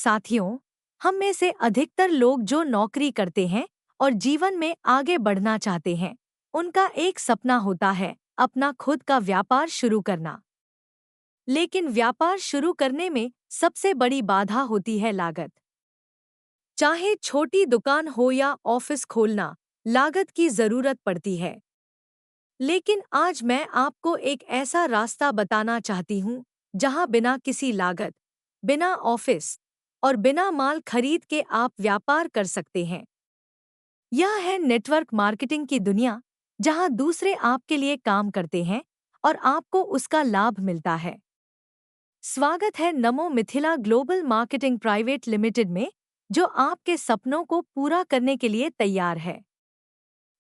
साथियों, हम में से अधिकतर लोग जो नौकरी करते हैं और जीवन में आगे बढ़ना चाहते हैं, उनका एक सपना होता है अपना खुद का व्यापार शुरू करना। लेकिन व्यापार शुरू करने में सबसे बड़ी बाधा होती है लागत। चाहे छोटी दुकान हो या ऑफिस खोलना, लागत की जरूरत पड़ती है। लेकिन आज मैं आपको एक ऐसा रास्ता बताना चाहती हूँ जहाँ बिना किसी लागत, बिना ऑफिस और बिना माल खरीद के आप व्यापार कर सकते हैं। यह है नेटवर्क मार्केटिंग की दुनिया, जहाँ दूसरे आपके लिए काम करते हैं और आपको उसका लाभ मिलता है। स्वागत है नमो Mithila global marketing private limited में, जो आपके सपनों को पूरा करने के लिए तैयार है।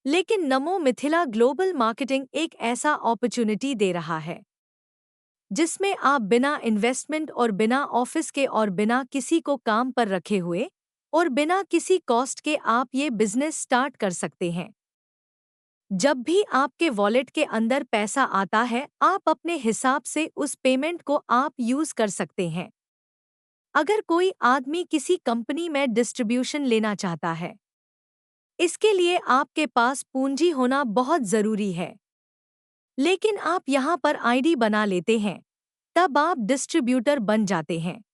लेकिन नमो मिथिला ग्लोबल मार्केटिंग एक ऐसा अपॉर्चुनिटी दे रहा है जिसमें आप बिना इन्वेस्टमेंट और बिना ऑफिस के और बिना किसी को काम पर रखे हुए और बिना किसी कॉस्ट के आप ये बिजनेस स्टार्ट कर सकते हैं। जब भी आपके वॉलेट के अंदर पैसा आता है, आप अपने हिसाब से उस पेमेंट को आप यूज कर सकते हैं। अगर कोई आदमी किसी कंपनी में डिस्ट्रीब्यूशन लेना चाहता है, इसके लिए आपके पास पूंजी होना बहुत जरूरी है। लेकिन आप यहाँ पर आईडी बना लेते हैं, तब आप डिस्ट्रीब्यूटर बन जाते हैं।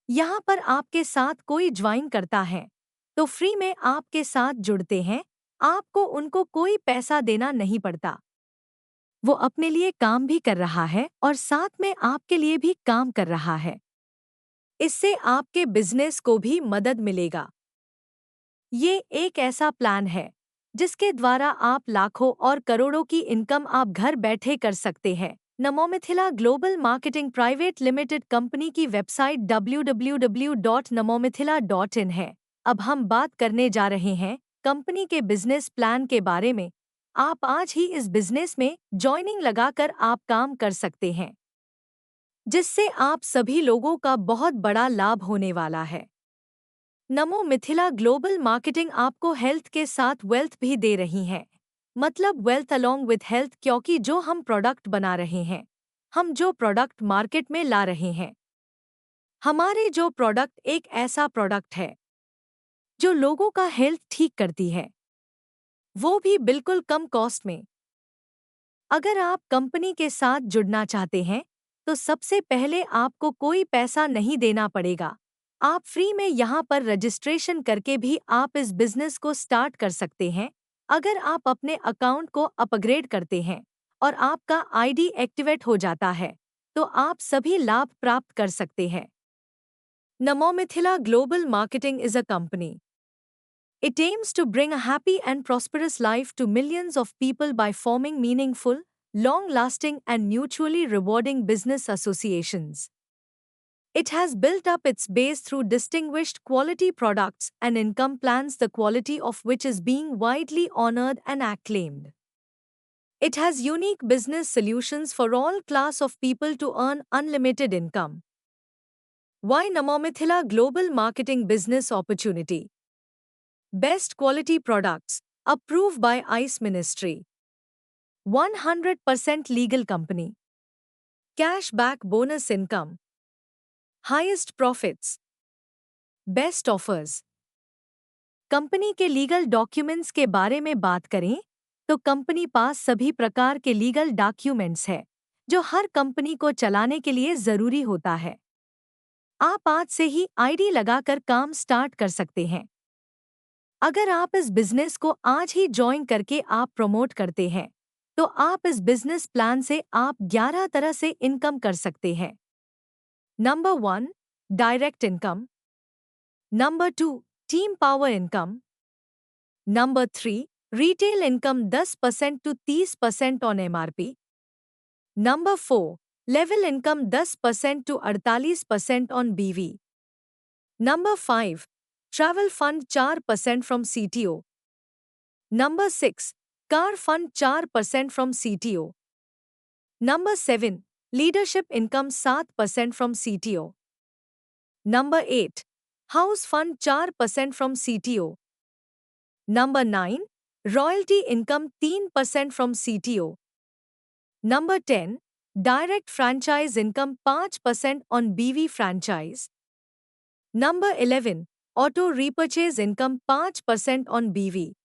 यहाँ पर आपके साथ कोई ज्वाइन करता है तो फ्री में आपके साथ जुड़ते हैं, आपको उनको कोई पैसा देना नहीं पड़ता। वो अपने लिए काम भी कर रहा है और साथ में आपके लिए भी काम कर रहा है। इससे आपके बिजनेस को भी मदद मिलेगा। ये एक ऐसा प्लान है जिसके द्वारा आप लाखों और करोड़ों की इनकम आप घर बैठे कर सकते हैं। Namomithila global marketing private limited company की वेबसाइट www.namomithila.in है। अब हम बात करने जा रहे हैं कंपनी के बिजनेस प्लान के बारे में। आप आज ही इस बिजनेस में जॉइनिंग लगाकर आप काम कर सकते हैं, जिससे आप सभी लोगों का बहुत बड़ा लाभ होने वाला है। नमो मिथिला ग्लोबल मार्केटिंग आपको हेल्थ के साथ वेल्थ भी दे रही है। मतलब वेल्थ अलोंग विथ हेल्थ, क्योंकि जो हम प्रोडक्ट बना रहे हैं, हम जो प्रोडक्ट मार्केट में ला रहे हैं, हमारे जो प्रोडक्ट एक ऐसा प्रोडक्ट है जो लोगों का हेल्थ ठीक करती है, वो भी बिल्कुल कम कॉस्ट में। अगर आप कंपनी के साथ जुड़ना चाहते हैं तो सबसे पहले आपको कोई पैसा नहीं देना पड़ेगा। आप फ्री में यहाँ पर रजिस्ट्रेशन करके भी आप इस बिजनेस को स्टार्ट कर सकते हैं। अगर आप अपने अकाउंट को अपग्रेड करते हैं और आपका आईडी एक्टिवेट हो जाता है तो आप सभी लाभ प्राप्त कर सकते हैं। Namomithila global marketing is a company. It aims to bring a happy and prosperous life to millions of people by forming meaningful, long-lasting and mutually rewarding business associations. It has built up its base through distinguished quality products and income plans, the quality of which is being widely honored and acclaimed. It has unique business solutions for all class of people to earn unlimited income. Why Namomithila Global Marketing Business Opportunity? Best quality products, approved by ICE Ministry. 100% legal company. Cashback bonus income. Highest profits. Best offers. Company के legal documents के बारे में बात करें तो company पास सभी प्रकार के लीगल डॉक्यूमेंट्स है जो हर कंपनी को चलाने के लिए जरूरी होता है। आप आज से ही आईडी लगाकर काम स्टार्ट कर सकते हैं। अगर आप इस बिजनेस को आज ही ज्वाइन करके आप प्रमोट करते हैं तो आप इस बिजनेस प्लान से आप 11 तरह से इनकम कर सकते हैं। Number 1, direct income. Number 2, team power income. Number 3, retail income 10% to 30% on MRP. Number 4, level income 10% to 48% on BV. Number 5, travel fund 4% from CTO. Number 6, car fund 4% from CTO. Number 7, leadership income 7% from CTO. Number 8, house fund 4% from CTO. Number 9, royalty income 3% from CTO. Number 10, direct franchise income 5% on BV franchise. Number 11, auto repurchase income 5% on बीवी।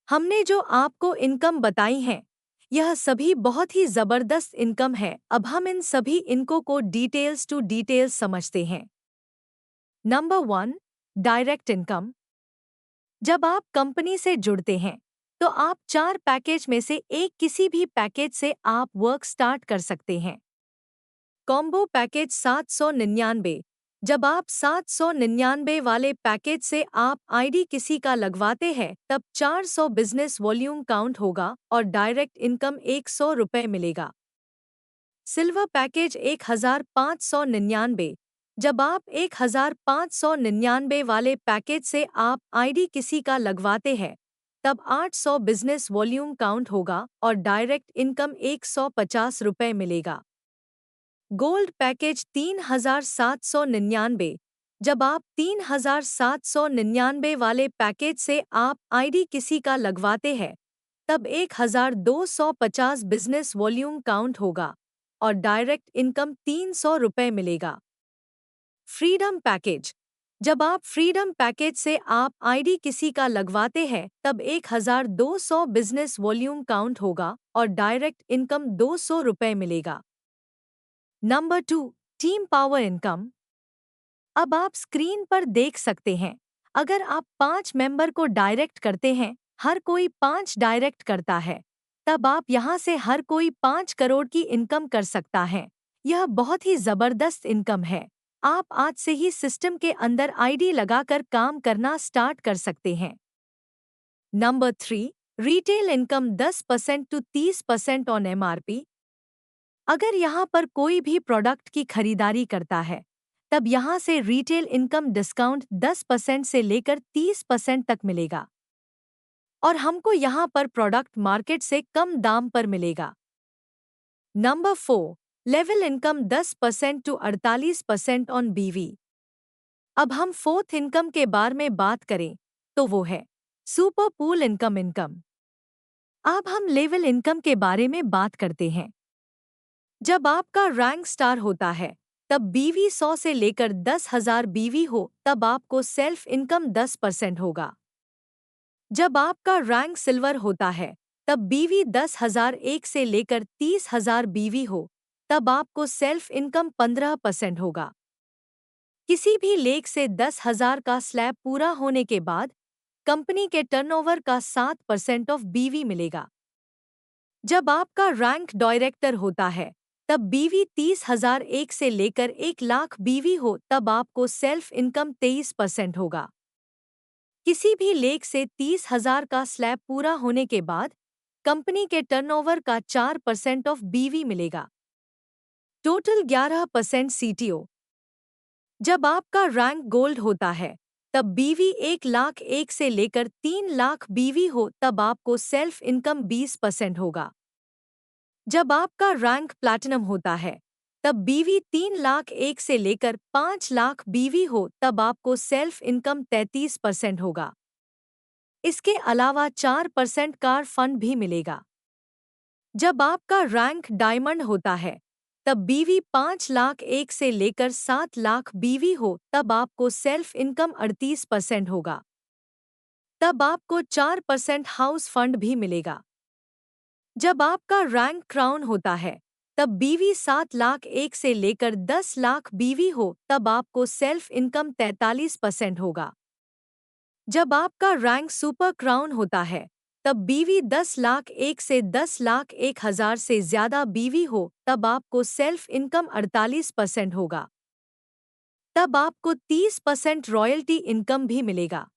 हमने जो आपको income बताई हैं, यह सभी बहुत ही जबरदस्त इनकम है। अब हम इन सभी इनको को डिटेल्स टू डिटेल्स समझते हैं। Number 1, direct income. जब आप कंपनी से जुड़ते हैं तो आप 4 पैकेज में से एक किसी भी पैकेज से आप वर्क स्टार्ट कर सकते हैं। Combo package 799। जब आप 799 वाले पैकेज से आप आईडी किसी का लगवाते हैं तब 400 बिजनेस वॉल्यूम काउंट होगा और डायरेक्ट इनकम 100 रुपये मिलेगा। Silver package 1599। जब आप 1599 वाले पैकेज से आप आईडी किसी का लगवाते हैं तब 800 बिजनेस वॉल्यूम काउंट होगा और डायरेक्ट इनकम 150 रुपये मिलेगा। Gold package 3799। जब आप 3799 वाले पैकेज से आप आईडी किसी का लगवाते हैं तब 1250 बिजनेस वॉल्यूम काउंट होगा और डायरेक्ट इनकम 300 रुपये मिलेगा। Freedom package. जब आप फ्रीडम पैकेज से आप आईडी किसी का लगवाते हैं तब 1200 बिजनेस वॉल्यूम काउंट होगा और डायरेक्ट इनकम 200 रुपये मिलेगा। Number 2, team power income. अब आप स्क्रीन पर देख सकते हैं, अगर आप 5 मेंबर को डायरेक्ट करते हैं, हर कोई 5 डायरेक्ट करता है, तब आप यहां से हर कोई 5 करोड़ की इनकम कर सकता है। यह बहुत ही जबरदस्त इनकम है। आप आज से ही सिस्टम के अंदर आईडी लगाकर काम करना स्टार्ट कर सकते हैं। Number 3, retail income 10% to 30% on MRP. अगर यहाँ पर कोई भी प्रोडक्ट की खरीदारी करता है तब यहाँ से रिटेल इनकम डिस्काउंट 10% से लेकर 30% तक मिलेगा और हमको यहाँ पर प्रोडक्ट मार्केट से कम दाम पर मिलेगा। Number 4, level income 10% to 48% on BV. अब हम फोर्थ इनकम के बारे में बात करें तो वो है सुपर पूल इनकम। अब हम लेवल इनकम के बारे में बात करते हैं। जब आपका रैंक स्टार होता है तब बीवी 100 से लेकर 10,000 बीवी हो तब आपको सेल्फ इनकम 10% होगा। जब आपका रैंक सिल्वर होता है तब बीवी 10,001 से लेकर 30,000 बीवी हो तब आपको सेल्फ इनकम 15% होगा। किसी भी लेख से 10,000 का स्लैब पूरा होने के बाद कंपनी के टर्नओवर का 7% ऑफ बीवी मिलेगा। जब आपका रैंक डायरेक्टर होता है तब बीवी 30,001 से लेकर 1,00,000 बीवी हो तब आपको सेल्फ इनकम 23% होगा। किसी भी लेख से 30,000 का स्लैब पूरा होने के बाद कंपनी के टर्नओवर का 4% ऑफ बीवी मिलेगा। Total 11% CTO. जब आपका रैंक गोल्ड होता है तब बीवी 1,00,001 से लेकर 3,00,000 बीवी हो तब आपको सेल्फ इनकम 20% होगा। जब आपका रैंक प्लैटिनम होता है तब बीवी 3,00,001 से लेकर 5,00,000 बीवी हो तब आपको सेल्फ इनकम 33% होगा। इसके अलावा 4% कार फंड भी मिलेगा। जब आपका रैंक डायमंड होता है तब बीवी 5,00,001 से लेकर 7,00,000 बीवी हो तब आपको सेल्फ इनकम 38% होगा। तब आपको 4% हाउस फंड भी मिलेगा। जब आपका रैंक क्राउन होता है तब बीवी 7,00,001 से लेकर 10,00,000 बीवी हो तब आपको सेल्फ इनकम 43% होगा। जब आपका रैंक सुपर क्राउन होता है तब बीवी 10,00,001 से 10,01,000 से ज्यादा बीवी हो तब आपको सेल्फ इनकम 48% होगा। तब आपको 30% रॉयल्टी इनकम भी मिलेगा।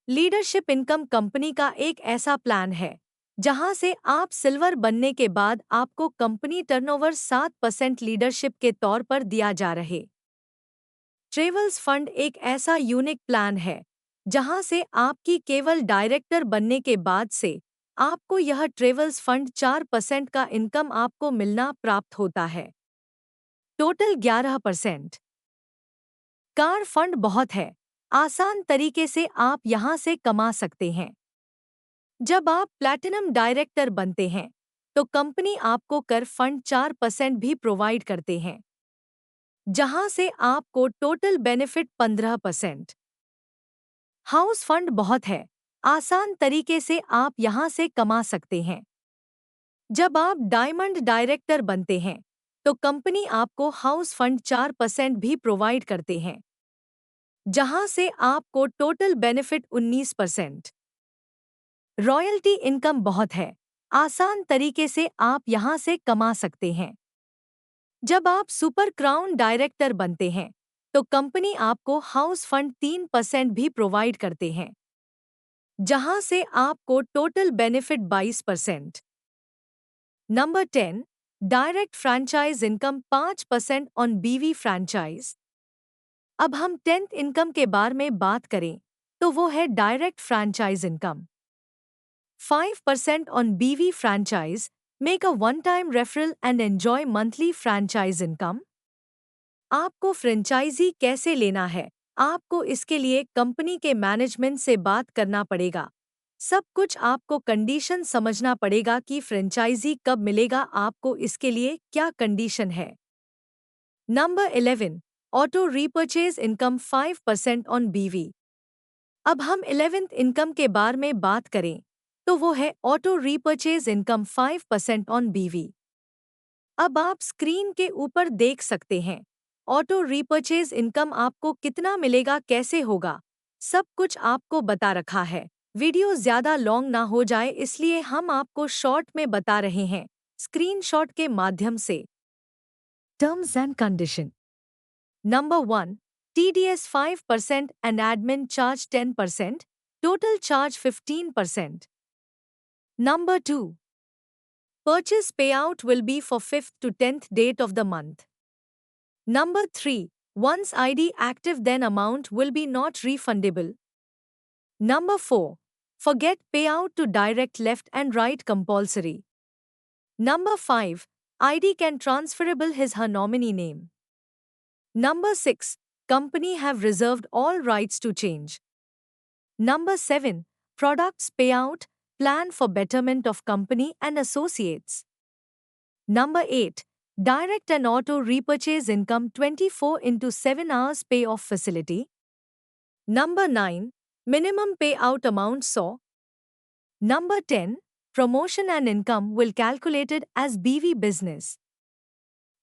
लीडरशिप इनकम कंपनी का एक ऐसा प्लान है जहां से आप सिल्वर बनने के बाद आपको कंपनी टर्नओवर 7% लीडरशिप के तौर पर दिया जा रहे। ट्रेवल्स फंड एक ऐसा यूनिक प्लान है जहां से आपकी केवल डायरेक्टर बनने के बाद से आपको यह ट्रेवल्स फंड 4% का इनकम आपको मिलना प्राप्त होता है। टोटल 11%। कार फंड बहुत है, आसान तरीके से आप यहां से कमा सकते हैं। जब आप प्लैटिनम डायरेक्टर बनते हैं तो कंपनी आपको कर फंड 4% भी प्रोवाइड करते हैं। जहां से आपको टोटल बेनिफिट 15%। हाउस फंड बहुत है, आसान तरीके से आप यहां से कमा सकते हैं। जब आप डायमंड डायरेक्टर बनते हैं तो कंपनी आपको हाउस फंड 4% भी प्रोवाइड करते हैं, जहां से आपको टोटल बेनिफिट 19%। रॉयल्टी इनकम बहुत है, आसान तरीके से आप यहां से कमा सकते हैं। जब आप सुपर क्राउन डायरेक्टर बनते हैं तो कंपनी आपको हाउस फंड 3% भी प्रोवाइड करते हैं, जहां से आपको total benefit 22%। Number 10, direct franchise income 5% on बीवी फ्रैंचाइज। अब हम 10th इनकम के बारे में बात करें तो वो है direct franchise income. 5% on BV franchise, make a one-time referral and enjoy monthly franchise income। आपको फ्रेंचाइजी कैसे लेना है? आपको इसके लिए कंपनी के मैनेजमेंट से बात करना पड़ेगा। सब कुछ आपको कंडीशन समझना पड़ेगा कि फ्रेंचाइजी कब मिलेगा, आपको इसके लिए क्या कंडीशन है। Number 11, auto repurchase income 5% on BV. अब हम 11th इनकम के बारे में बात करें तो वो है auto repurchase income 5% on BV. अब आप स्क्रीन के ऊपर देख सकते हैं ऑटो रीपर्चेज इनकम आपको कितना मिलेगा, कैसे होगा, सब कुछ आपको बता रखा है। वीडियो ज्यादा लॉन्ग ना हो जाए इसलिए हम आपको शॉर्ट में बता रहे हैं स्क्रीनशॉट के माध्यम से। Terms and condition. Number 1, TDS 5% and admin charge 10%, total charge 15%. Number 2, purchase payout will be for 5th to 10th date of the month. Number 3, once ID active then amount will be not refundable. Number 4, forget payout to direct left and right compulsory. Number 5, ID can transferable his/her nominee name. Number 6, company have reserved all rights to change. Number 7, products payout, plan for betterment of company and associates. Number 8, direct and auto repurchase income 24 into 7 hours payoff facility. Number 9, minimum payout amount saw. Number 10, promotion and income will calculated as BV business.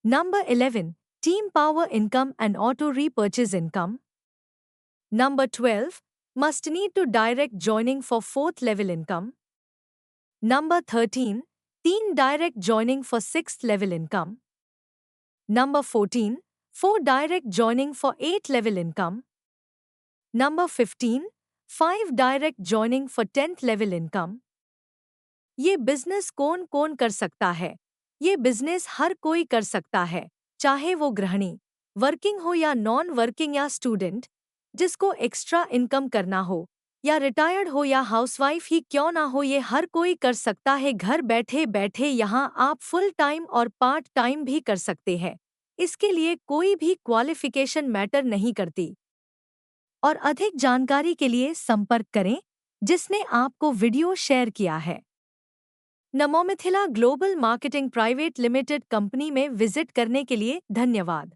Number 11, team power income and auto repurchase income. Number 12, must need to direct joining for 4th level income. Number 13, teen direct joining for 6th level income. Number 14, 4 direct joining for 8th level income. Number 15, 5 direct joining for 10th level income. ये business कौन कौन कर सकता है? ये business हर कोई कर सकता है, चाहे वो गृहिणी, वर्किंग हो या नॉन वर्किंग या स्टूडेंट, जिसको एक्स्ट्रा इनकम करना हो, या रिटायर्ड हो या हाउसवाइफ ही क्यों ना हो, ये हर कोई कर सकता है। घर बैठे बैठे यहाँ आप फुल टाइम और पार्ट टाइम भी कर सकते हैं। इसके लिए कोई भी क्वालिफिकेशन मैटर नहीं करती। और अधिक जानकारी के लिए संपर्क करें जिसने आपको वीडियो शेयर किया है। Namomithila global marketing private limited company में विजिट करने के लिए धन्यवाद।